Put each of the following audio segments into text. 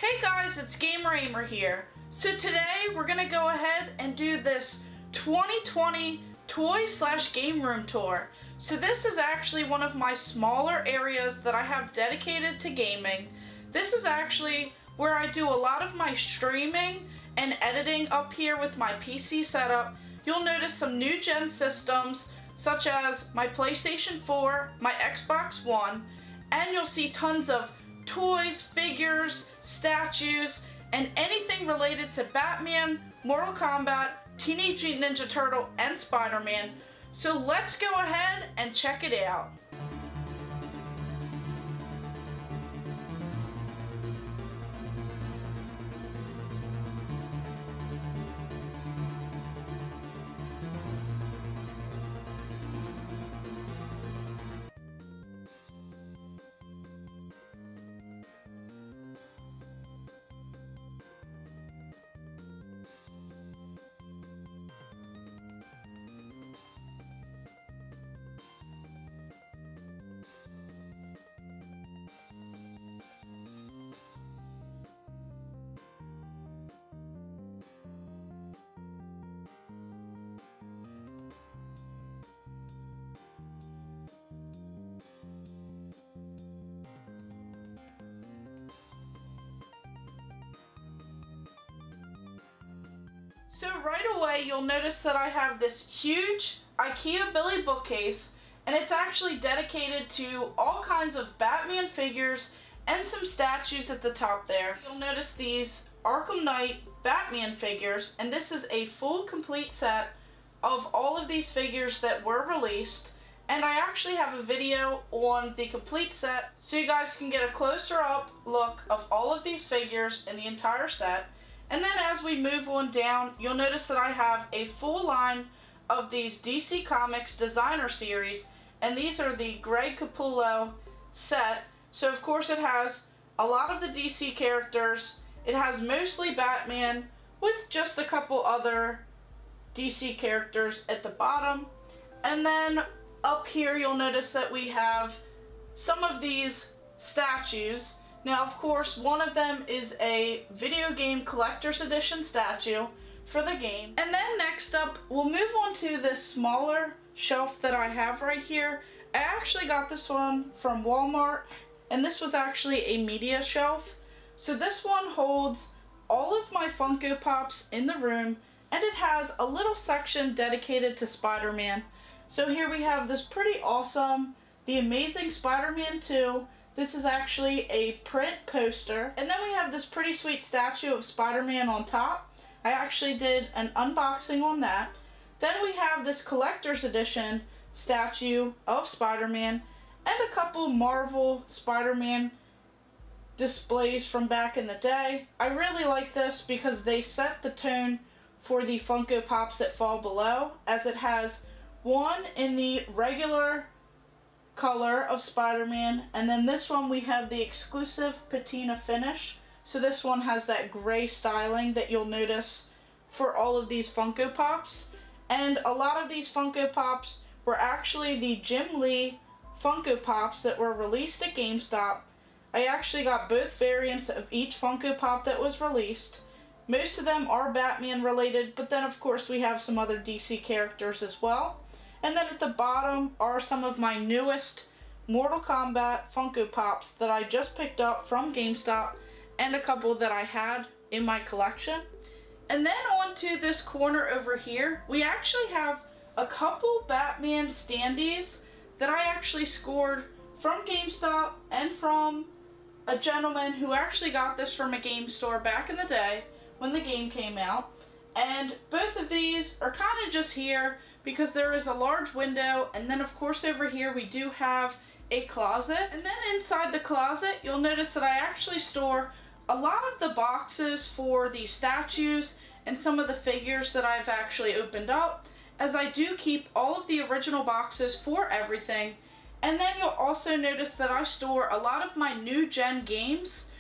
Hey guys, it's Ahmer here. So today we're gonna go ahead and do this 2020 toy/game room tour. So this is actually one of my smaller areas that I have dedicated to gaming. This is actually where I do a lot of my streaming and editing up here with my PC setup. You'll notice some new gen systems such as my PlayStation 4, my Xbox One, and you'll see tons of toys, figures, statues, and anything related to Batman, Mortal Kombat, Teenage Mutant Ninja Turtle, and Spider-Man. So let's go ahead and check it out. So right away you'll notice that I have this huge IKEA Billy bookcase, and it's actually dedicated to all kinds of Batman figures and some statues at the top there. You'll notice these Arkham Knight Batman figures, and this is a full complete set of all of these figures that were released, and I actually have a video on the complete set so you guys can get a closer up look of all of these figures in the entire set. And then as we move on down, you'll notice that I have a full line of these DC Comics designer series, and these are the Greg Capullo set. So of course it has a lot of the DC characters. It has mostly Batman with just a couple other DC characters at the bottom. And then up here you'll notice that we have some of these statues. Now, of course, one of them is a video game collector's edition statue for the game. And then next up, we'll move on to this smaller shelf that I have right here. I actually got this one from Walmart, and this was actually a media shelf. So this one holds all of my Funko Pops in the room, and it has a little section dedicated to Spider-Man. So here we have this pretty awesome The Amazing Spider-Man 2. This is actually a print poster. And then we have this pretty sweet statue of Spider-Man on top. I actually did an unboxing on that. Then we have this collector's edition statue of Spider-Man and a couple Marvel Spider-Man displays from back in the day. I really like this because they set the tone for the Funko Pops that fall below, as it has one in the regular color of Spider-Man, and then this one we have the exclusive patina finish. So this one has that gray styling that you'll notice for all of these Funko Pops. And a lot of these Funko Pops were actually the Jim Lee Funko Pops that were released at GameStop. I actually got both variants of each Funko Pop that was released. Most of them are Batman related, but then of course we have some other DC characters as well. And then at the bottom are some of my newest Mortal Kombat Funko Pops that I just picked up from GameStop, and a couple that I had in my collection. And then onto this corner over here, we actually have a couple Batman standees that I actually scored from GameStop and from a gentleman who actually got this from a game store back in the day when the game came out. And both of these are kind of just here because there is a large window, and then of course over here we do have a closet. And then inside the closet you'll notice that I actually store a lot of the boxes for the statues and some of the figures that I've actually opened up, as I do keep all of the original boxes for everything. And then you'll also notice that I store a lot of my new gen games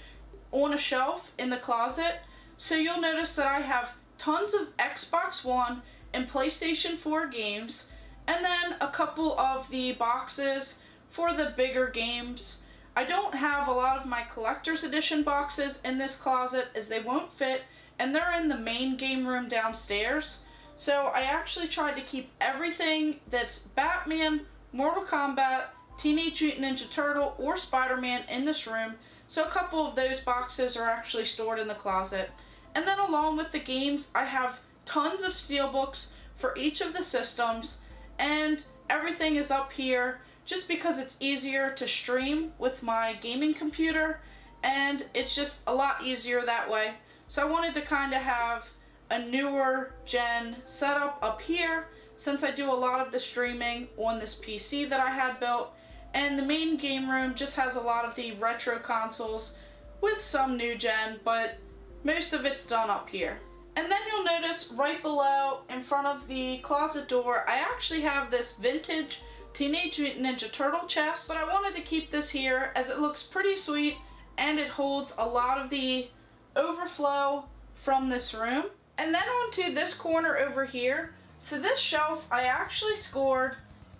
on a shelf in the closet. So you'll notice that I have tons of Xbox One and PlayStation 4 games, and then a couple of the boxes for the bigger games I don't have a lot of my collector's edition boxes in this closet as they won't fit, and they're in the main game room downstairs. So I actually tried to keep everything that's Batman, Mortal Kombat, Teenage Mutant Ninja Turtle, or Spider-Man in this room. So a couple of those boxes are actually stored in the closet. And then along with the games, I have tons of steelbooks for each of the systems, and everything is up here just because it's easier to stream with my gaming computer, and it's just a lot easier that way. So I wanted to kind of have a newer gen setup up here since I do a lot of the streaming on this PC that I had built, and the main game room just has a lot of the retro consoles with some new gen, but most of it's done up here. And then you'll notice right below in front of the closet door, I actually have this vintage Teenage Mutant Ninja Turtle chest, but I wanted to keep this here as it looks pretty sweet and it holds a lot of the overflow from this room. And then onto this corner over here. So this shelf I actually scored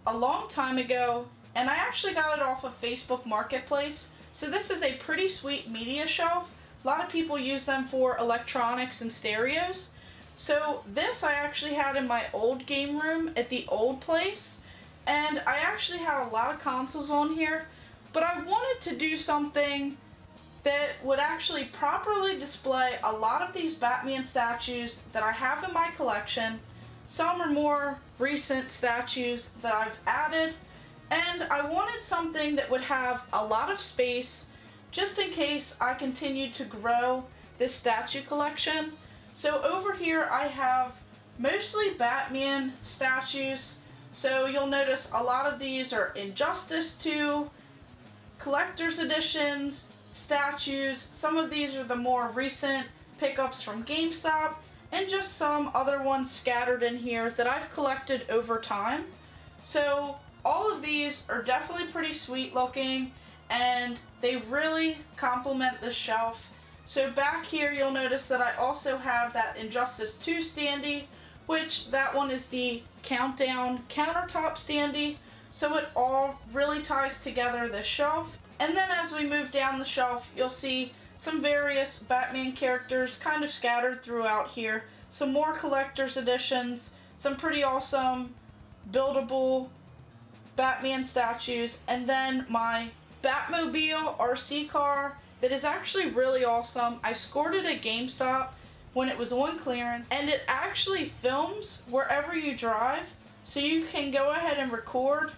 a long time ago, and I actually got it off of Facebook Marketplace. So this is a pretty sweet media shelf. A lot of people use them for electronics and stereos. So this I actually had in my old game room at the old place, and I actually had a lot of consoles on here, but I wanted to do something that would actually properly display a lot of these Batman statues that I have in my collection. Some are more recent statues that I've added, and I wanted something that would have a lot of space just in case I continue to grow this statue collection. So over here I have mostly Batman statues. So you'll notice a lot of these are Injustice 2, collector's editions, statues. Some of these are the more recent pickups from GameStop, and just some other ones scattered in here that I've collected over time. So all of these are definitely pretty sweet looking, and they really complement the shelf. So back here you'll notice that I also have that Injustice 2 standee, which that one is the Countdown countertop standee. So it all really ties together this shelf. And then as we move down the shelf, you'll see some various Batman characters kind of scattered throughout here. Some more collector's editions, some pretty awesome buildable Batman statues, and then my Batmobile RC car that is actually really awesome. I scored it at GameStop when it was on clearance, and it actually films wherever you drive, so you can go ahead and record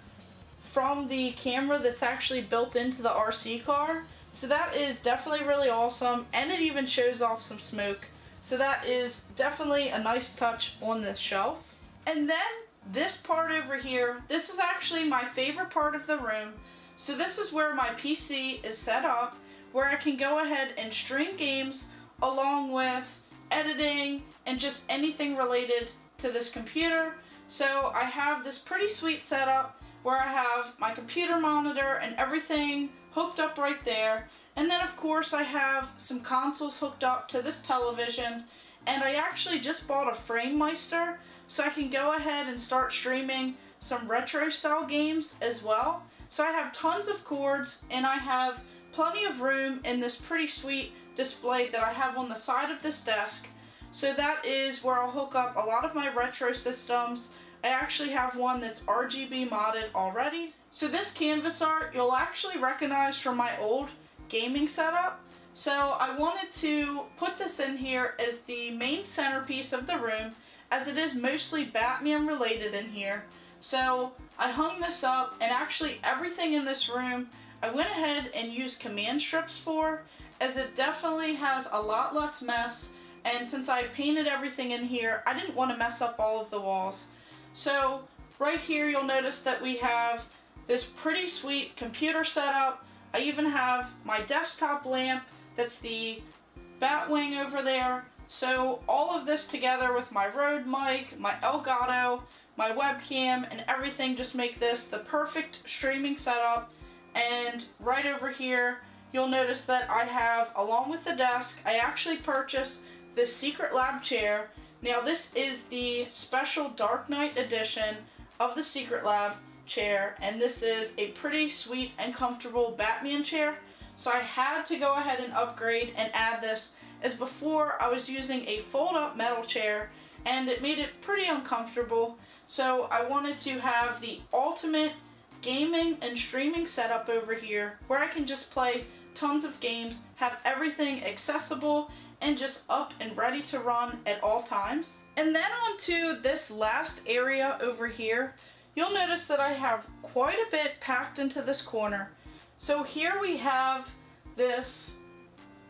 from the camera that's actually built into the RC car. So that is definitely really awesome, and it even shows off some smoke. So that is definitely a nice touch on this shelf. And then this part over here, this is actually my favorite part of the room. So this is where my PC is set up, where I can go ahead and stream games along with editing and just anything related to this computer. So I have this pretty sweet setup where I have my computer monitor and everything hooked up right there. And then of course I have some consoles hooked up to this television, and I actually just bought a Frame Meister so I can go ahead and start streaming some retro style games as well. So I have tons of cords, and I have plenty of room in this pretty sweet display that I have on the side of this desk. So that is where I'll hook up a lot of my retro systems. I actually have one that's RGB modded already. So this canvas art you'll actually recognize from my old gaming setup. So I wanted to put this in here as the main centerpiece of the room, as it is mostly Batman related in here. So I hung this up, and actually everything in this room I went ahead and used command strips for, as it definitely has a lot less mess, and since I painted everything in here, I didn't want to mess up all of the walls. So right here you'll notice that we have this pretty sweet computer setup. I even have my desktop lamp that's the Batwing over there. So all of this together with my Rode mic, my Elgato, my webcam, and everything just make this the perfect streaming setup. And right over here you'll notice that I have, along with the desk, I actually purchased this Secret Lab chair. Now this is the special Dark Knight edition of the Secret Lab. chair, and this is a pretty sweet and comfortable Batman chair. So I had to go ahead and upgrade and add this, as before I was using a fold-up metal chair and it made it pretty uncomfortable. So I wanted to have the ultimate gaming and streaming setup over here where I can just play tons of games, have everything accessible and just up and ready to run at all times. And then on to this last area over here, you'll notice that I have quite a bit packed into this corner. So here we have this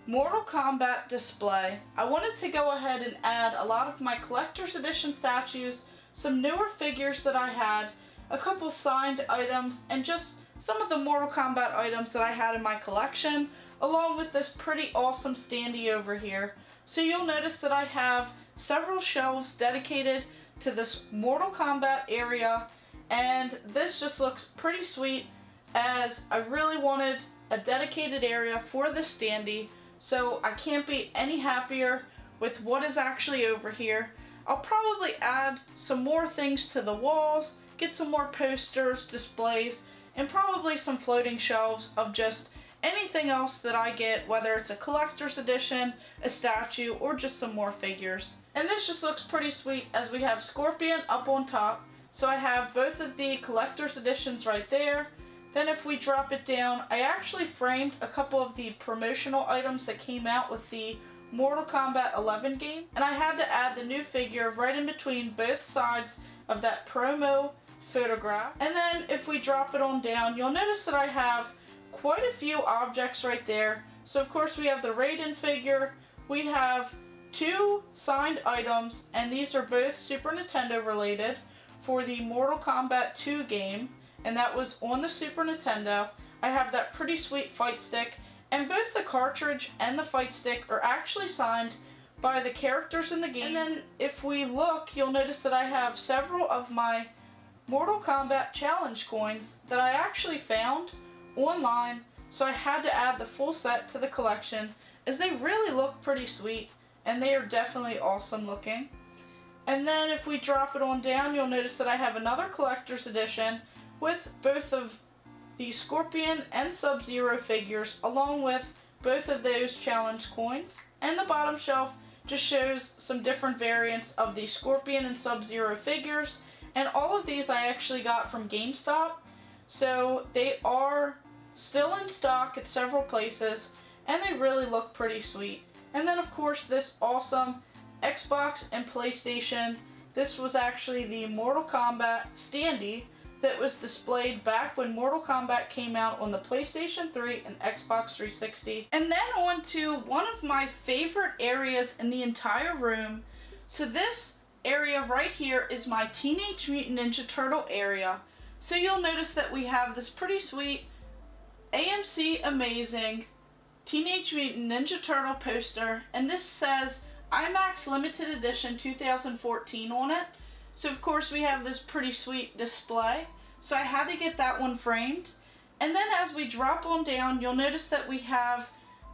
Mortal Kombat display. I wanted to go ahead and add a lot of my collector's edition statues, some newer figures that I had, a couple signed items, and just some of the Mortal Kombat items that I had in my collection, along with this pretty awesome standee over here. So you'll notice that I have several shelves dedicated to this Mortal Kombat area, and this just looks pretty sweet, as I really wanted a dedicated area for this standee. So I can't be any happier with what is actually over here. I'll probably add some more things to the walls, get some more posters, displays, and probably some floating shelves of just anything else that I get, whether it's a collector's edition, a statue, or just some more figures. And this just looks pretty sweet, as we have Scorpion up on top. So I have both of the collector's editions right there. Then if we drop it down, I actually framed a couple of the promotional items that came out with the Mortal Kombat 11 game, and I had to add the new figure right in between both sides of that promo photograph. And then if we drop it on down, you'll notice that I have quite a few objects right there. So of course we have the Raiden figure, we have two signed items, and these are both Super Nintendo related, for the Mortal Kombat 2 game, and that was on the Super Nintendo. I have that pretty sweet fight stick, and both the cartridge and the fight stick are actually signed by the characters in the game. And then if we look, you'll notice that I have several of my Mortal Kombat challenge coins that I actually found online, so I had to add the full set to the collection, as they really look pretty sweet and they are definitely awesome looking. And then if we drop it on down, you'll notice that I have another collector's edition with both of the Scorpion and Sub-Zero figures, along with both of those challenge coins. And the bottom shelf just shows some different variants of the Scorpion and Sub-Zero figures, and all of these I actually got from GameStop, so they are still in stock at several places, and they really look pretty sweet. And then of course this awesome Xbox and PlayStation. This was actually the Mortal Kombat standee that was displayed back when Mortal Kombat came out on the PlayStation 3 and Xbox 360. And then on to one of my favorite areas in the entire room. So this area right here is my Teenage Mutant Ninja Turtle area. So you'll notice that we have this pretty sweet AMC Amazing Teenage Mutant Ninja Turtle poster, and this says IMAX Limited Edition 2014 on it. So of course we have this pretty sweet display, so I had to get that one framed. And then as we drop on down, you'll notice that we have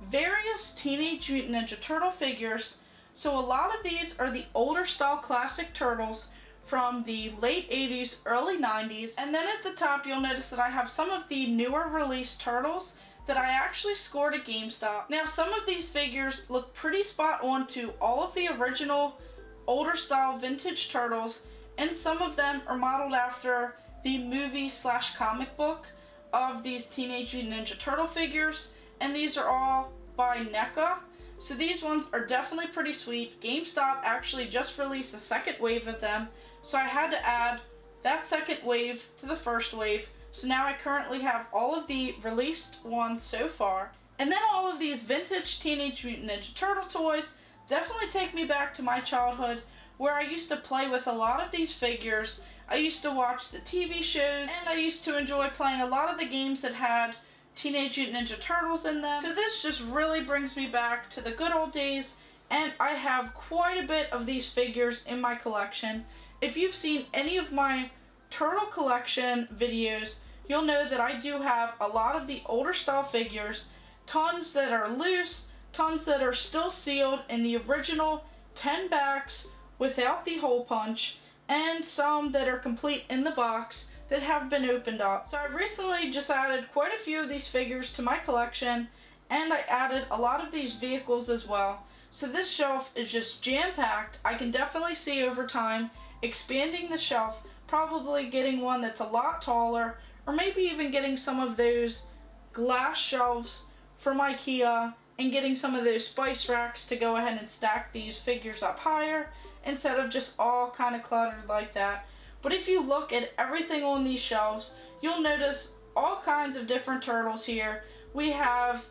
various Teenage Mutant Ninja Turtle figures. So a lot of these are the older style classic turtles from the late 80s, early 90s. And then at the top you'll notice that I have some of the newer released turtles that I actually scored at GameStop. Now some of these figures look pretty spot on to all of the original older style vintage turtles, and some of them are modeled after the movie / comic book of these Teenage Mutant Ninja Turtle figures, and these are all by NECA. So these ones are definitely pretty sweet. GameStop actually just released a second wave of them, so I had to add that second wave to the first wave. So now I currently have all of the released ones so far. And then all of these vintage Teenage Mutant Ninja Turtle toys definitely take me back to my childhood, where I used to play with a lot of these figures. I used to watch the TV shows, and I used to enjoy playing a lot of the games that had Teenage Mutant Ninja Turtles in them. So this just really brings me back to the good old days, and I have quite a bit of these figures in my collection. If you've seen any of my turtle collection videos, you'll know that I do have a lot of the older style figures, tons that are loose, tons that are still sealed in the original 10 backs without the hole punch, and some that are complete in the box that have been opened up. So I recently just added quite a few of these figures to my collection, and I added a lot of these vehicles as well. So this shelf is just jam-packed. I can definitely see over time expanding the shelf, probably getting one that's a lot taller, or maybe even getting some of those glass shelves from IKEA and getting some of those spice racks to go ahead and stack these figures up higher instead of just all kind of cluttered like that. But if you look at everything on these shelves, you'll notice all kinds of different turtles here. We have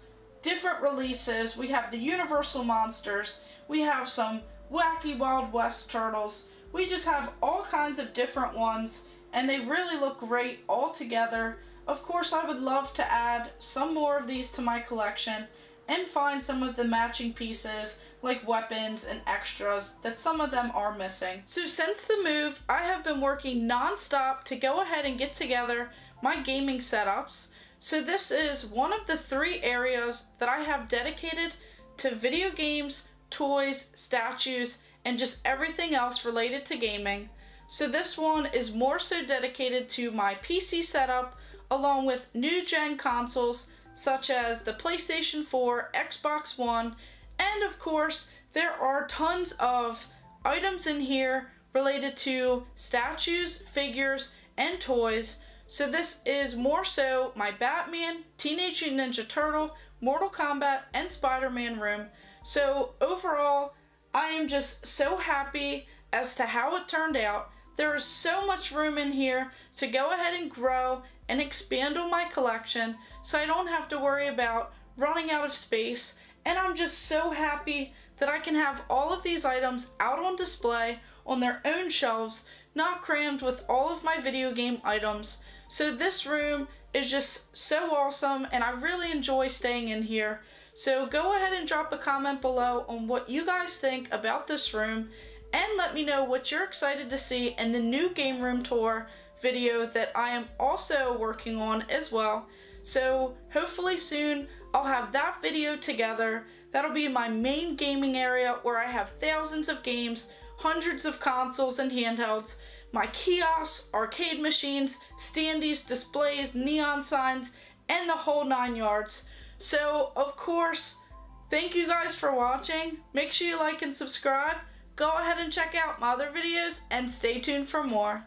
different releases. We have the Universal Monsters. We have some wacky Wild West turtles. We just have all kinds of different ones, and they really look great all together. Of course, I would love to add some more of these to my collection and find some of the matching pieces like weapons and extras that some of them are missing. So since the move, I have been working non-stop to go ahead and get together my gaming setups. So this is one of the 3 areas that I have dedicated to video games, toys, statues, and just everything else related to gaming. So this one is more so dedicated to my PC setup, along with new gen consoles such as the PlayStation 4, Xbox One, and of course there are tons of items in here related to statues, figures, and toys. So this is more so my Batman, Teenage Mutant Ninja Turtle, Mortal Kombat, and SpiderMan room. So overall, I am just so happy as to how it turned out. There is so much room in here to go ahead and grow and expand on my collection, so I don't have to worry about running out of space. And I'm just so happy that I can have all of these items out on display on their own shelves, not crammed with all of my video game items. So this room is just so awesome, and I really enjoy staying in here. So go ahead and drop a comment below on what you guys think about this room, and let me know what you're excited to see in the new game room tour video that I am also working on as well. So hopefully soon I'll have that video together. That'll be my main gaming area where I have thousands of games, hundreds of consoles and handhelds, my kiosks, arcade machines, standees, displays, neon signs, and the whole 9 yards. So of course, thank you guys for watching. Make sure you like and subscribe. Go ahead and check out my other videos and stay tuned for more.